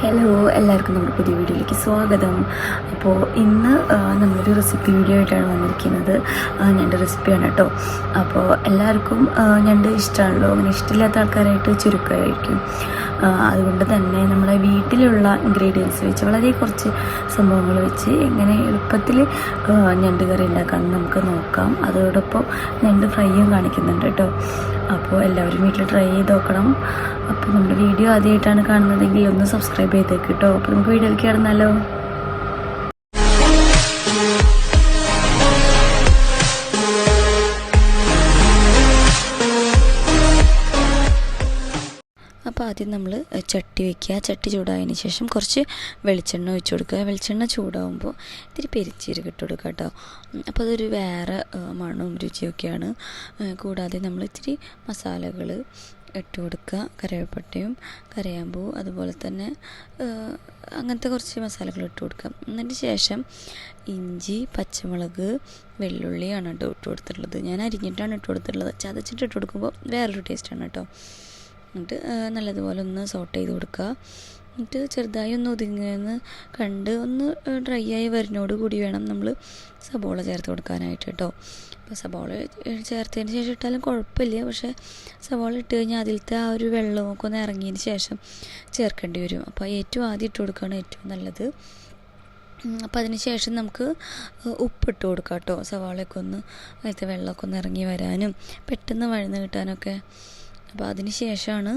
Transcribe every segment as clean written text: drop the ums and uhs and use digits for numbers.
Hello, എല്ലാവർക്കും നമ്മുടെ പുതിയ വീഡിയോയിലേക്ക് സ്വാഗതം. അപ്പോൾ ഇന്ന് നമ്മളൊരു റെസിപ്പി വീഡിയോ ആയിട്ടാണ് വന്നിരിക്കുന്നത്. ഞണ്ട് റെസിപ്പിയാണ് കേട്ടോ. അപ്പോൾ എല്ലാവർക്കും ഞണ്ട് ഇഷ്ടമാണല്ലോ. അങ്ങനെ ഇഷ്ടമില്ലാത്ത ആൾക്കാരായിട്ട് ചുരുക്കമായിരിക്കും. അതുകൊണ്ട് തന്നെ നമ്മുടെ വീട്ടിലുള്ള ഇൻഗ്രീഡിയൻസ് വെച്ച് വളരെ കുറച്ച് സംഭവങ്ങൾ വെച്ച് എങ്ങനെ എളുപ്പത്തിൽ ഞണ്ട് കറി ഉണ്ടാക്കാമെന്ന് നമുക്ക് നോക്കാം. അതോടൊപ്പം ഞണ്ട് ഫ്രൈയും കാണിക്കുന്നുണ്ട് കേട്ടോ. അപ്പോൾ എല്ലാവരും വീട്ടിൽ ട്രൈ ചെയ്ത് നോക്കണം. അപ്പോൾ നമ്മുടെ വീഡിയോ ആദ്യമായിട്ടാണ് കാണുന്നതെങ്കിൽ ഒന്ന് സബ്സ്ക്രൈബ് ചെയ്തേക്ക് കേട്ടോ. അപ്പോൾ നമുക്ക് വീഡിയോയിലേക്ക് കടന്നാലോ. അപ്പോൾ ആദ്യം നമ്മൾ ചട്ടി വയ്ക്കുക. ചട്ടി ചൂടായതിന് ശേഷം കുറച്ച് വെളിച്ചെണ്ണ ഒഴിച്ച് കൊടുക്കുക. വെളിച്ചെണ്ണ ചൂടാകുമ്പോൾ ഇത്തിരി പെരിഞ്ചീരകം ഇട്ട് കൊടുക്കുക കേട്ടോ. അപ്പോൾ അതൊരു വേറെ മണവും രുചിയൊക്കെയാണ്. കൂടാതെ നമ്മൾ ഇത്തിരി മസാലകൾ ഇട്ട് കൊടുക്കുക. കറിവേപ്പട്ടയും കരയാമ്പൂ അതുപോലെ തന്നെ അങ്ങനത്തെ കുറച്ച് മസാലകൾ ഇട്ട് കൊടുക്കുക. അതിന് ശേഷം ഇഞ്ചി, പച്ചമുളക്, വെള്ളുള്ളിയാണ് കേട്ടോ ഇട്ട് കൊടുത്തിട്ടുള്ളത്. ഞാൻ അരിഞ്ഞിട്ടാണ് ഇട്ട് കൊടുത്തിട്ടുള്ളത്. ചതച്ചിട്ട് ഇട്ട് കൊടുക്കുമ്പോൾ വേറൊരു ടേസ്റ്റാണ് കേട്ടോ. എന്നിട്ട് നല്ലതുപോലെ ഒന്ന് സോട്ട് ചെയ്ത് കൊടുക്കുക. എന്നിട്ട് ചെറുതായി ഒന്ന് ഒതുങ്ങിയെന്ന് കണ്ട് ഒന്ന് ഡ്രൈ ആയി വരുന്നോട് കൂടി വേണം നമ്മൾ സബോള ചേർത്ത് കൊടുക്കാനായിട്ട് കേട്ടോ. അപ്പോൾ സബോള ചേർത്തതിന് ശേഷം ഇട്ടാലും കുഴപ്പമില്ല. പക്ഷേ സബോള ഇട്ട് കഴിഞ്ഞാൽ അതിലത്തെ ആ ഒരു വെള്ളമൊക്കെ ഒന്ന് ഇറങ്ങിയതിന് ശേഷം ചേർക്കേണ്ടി വരും. അപ്പോൾ ഏറ്റവും ആദ്യം ഇട്ട് കൊടുക്കുകയാണ് ഏറ്റവും നല്ലത്. അപ്പോൾ അതിന് ശേഷം നമുക്ക് ഉപ്പിട്ട് കൊടുക്കാം കേട്ടോ. സവാളയൊക്കെ ഒന്ന് അതിലത്തെ വെള്ളമൊക്കെ ഒന്ന് ഇറങ്ങി വരാനും പെട്ടെന്ന് വഴന്ന് കിട്ടാനൊക്കെ. അപ്പോൾ അതിന് ശേഷമാണ്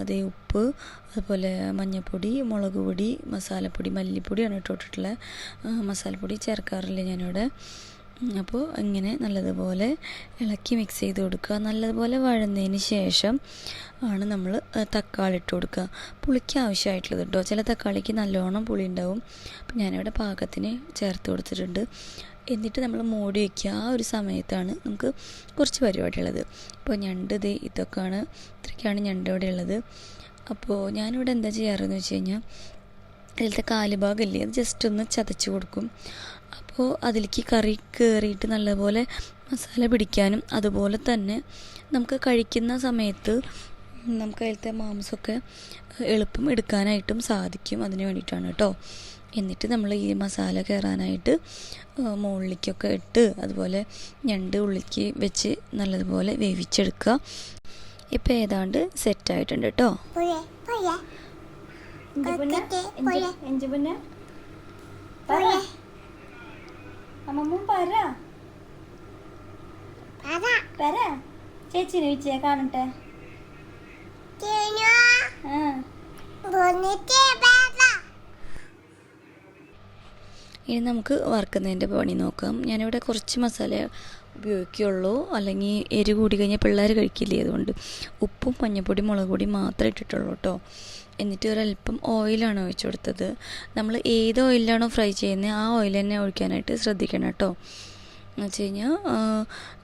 അതേ ഉപ്പ്, അതുപോലെ മഞ്ഞൾപ്പൊടി, മുളക് പൊടി, മസാലപ്പൊടി, മല്ലിപ്പൊടിയാണ് ഇട്ടിട്ടുള്ളത്. മസാലപ്പൊടി ചേർക്കാറില്ല ഞാനിവിടെ. അപ്പോൾ ഇങ്ങനെ നല്ലതുപോലെ ഇളക്കി മിക്സ് ചെയ്ത് കൊടുക്കുക. നല്ലതുപോലെ വഴന്നതിന് ശേഷം ആണ് നമ്മൾ തക്കാളി ഇട്ട് കൊടുക്കുക. പുളിക്ക് ആവശ്യമായിട്ടുള്ളത് കേട്ടോ. ചില തക്കാളിക്ക് നല്ലോണം പുളി ഉണ്ടാവും. അപ്പോൾ ഞാനിവിടെ പാകത്തിന് ചേർത്ത് കൊടുത്തിട്ടുണ്ട്. എന്നിട്ട് നമ്മൾ മൂടി വയ്ക്കുക. ആ ഒരു സമയത്താണ് നമുക്ക് കുറച്ച് പരിപാടിയുള്ളത്. ഇപ്പോൾ ഞണ്ട് ഇത്രയ്ക്കാണ് ഞണ്ട് ഇവിടെ ഉള്ളത്. അപ്പോൾ ഞാനിവിടെ എന്താ ചെയ്യാറെന്ന് വെച്ച് കഴിഞ്ഞാൽ അതിലത്തെ കാലുഭാഗമില്ലേ അത് ജസ്റ്റ് ഒന്ന് ചതച്ച് കൊടുക്കും. അപ്പോൾ അതിലേക്ക് കറി കയറിയിട്ട് നല്ലപോലെ മസാല പിടിക്കാനും അതുപോലെ തന്നെ നമുക്ക് കഴിക്കുന്ന സമയത്ത് നമുക്ക് അതിലത്തെ മാംസമൊക്കെ എളുപ്പം എടുക്കാനായിട്ടും സാധിക്കും. അതിന് വേണ്ടിയിട്ടാണ് കേട്ടോ. എന്നിട്ട് നമ്മൾ ഈ മസാല കയറാനായിട്ട് മുകളിലേക്കൊക്കെ ഇട്ട് അതുപോലെ ഞണ്ട് ഉള്ളിലേക്ക് വെച്ച് നല്ലതുപോലെ വേവിച്ചെടുക്കുക. ഇപ്പം ഏതാണ്ട് സെറ്റായിട്ടുണ്ട് കേട്ടോ. ചേച്ചിനെ വിളിച്ചേ കാണട്ടെ. ഇനി നമുക്ക് വറുക്കുന്നതിൻ്റെ പണി നോക്കാം. ഞാനിവിടെ കുറച്ച് മസാല ഉപയോഗിക്കുകയുള്ളൂ. അല്ലെങ്കിൽ എരി കൂടി കഴിഞ്ഞാൽ പിള്ളേർ കഴിക്കില്ലേ. അതുകൊണ്ട് ഉപ്പും മഞ്ഞൾപ്പൊടി, മുളക് പൊടി മാത്രമേ ഇട്ടിട്ടുള്ളൂ കേട്ടോ. എന്നിട്ട് ഒരല്പം ഓയിലാണ് ഒഴിച്ചു കൊടുത്തത്. നമ്മൾ ഏത് ഓയിലാണോ ഫ്രൈ ചെയ്യുന്നത് ആ ഓയിൽ തന്നെ ഒഴിക്കാനായിട്ട് ശ്രദ്ധിക്കണം കേട്ടോ. എന്ന് വെച്ച് കഴിഞ്ഞാൽ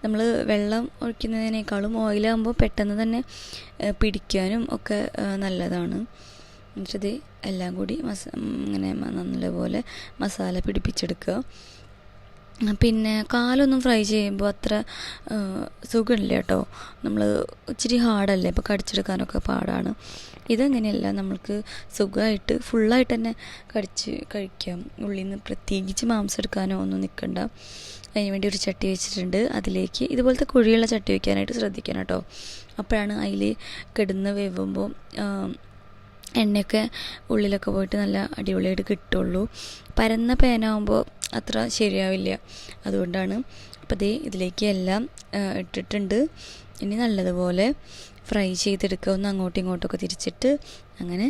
നമ്മൾ വെള്ളം ഒഴിക്കുന്നതിനേക്കാളും ഓയിലാകുമ്പോൾ പെട്ടെന്ന് തന്നെ പിടിക്കാനും ഒക്കെ നല്ലതാണ്. എന്നിട്ടത് എല്ലാം കൂടി ഇങ്ങനെ നല്ലപോലെ മസാല പിടിപ്പിച്ചെടുക്കുക. പിന്നെ കാലൊന്നും ഫ്രൈ ചെയ്യുമ്പോൾ അത്ര സുഖമില്ല കേട്ടോ. നമ്മൾ ഇച്ചിരി ഹാർഡല്ലേ, അപ്പോൾ കടിച്ചെടുക്കാനൊക്കെ പാടാണ്. ഇതങ്ങനെയല്ല, നമ്മൾക്ക് സുഖമായിട്ട് ഫുള്ളായിട്ട് തന്നെ കഴിക്കാം. ഉള്ളിൽ നിന്ന് പ്രത്യേകിച്ച് മാംസം എടുക്കാനോ ഒന്നും നിൽക്കണ്ട. അതിന് വേണ്ടി ഒരു ചട്ടി വെച്ചിട്ടുണ്ട്. അതിലേക്ക് ഇതുപോലത്തെ കുഴിയുള്ള ചട്ടി വയ്ക്കാനായിട്ട് ശ്രദ്ധിക്കണം കേട്ടോ. അപ്പോഴാണ് അതിൽ കിടന്ന് വേവുമ്പോൾ എണ്ണയൊക്കെ ഉള്ളിലൊക്കെ പോയിട്ട് നല്ല അടിപൊളിയായിട്ട് കിട്ടുള്ളൂ. പരന്ന പാനാകുമ്പോൾ അത്ര ശരിയാവില്ല. അതുകൊണ്ടാണ്. അപ്പോൾ ഇതിലേക്ക് എല്ലാം ഇട്ടിട്ടുണ്ട്. ഇനി നല്ലതുപോലെ ഫ്രൈ ചെയ്തെടുക്കുക. ഒന്ന് അങ്ങോട്ടും ഇങ്ങോട്ടൊക്കെ തിരിച്ചിട്ട് അങ്ങനെ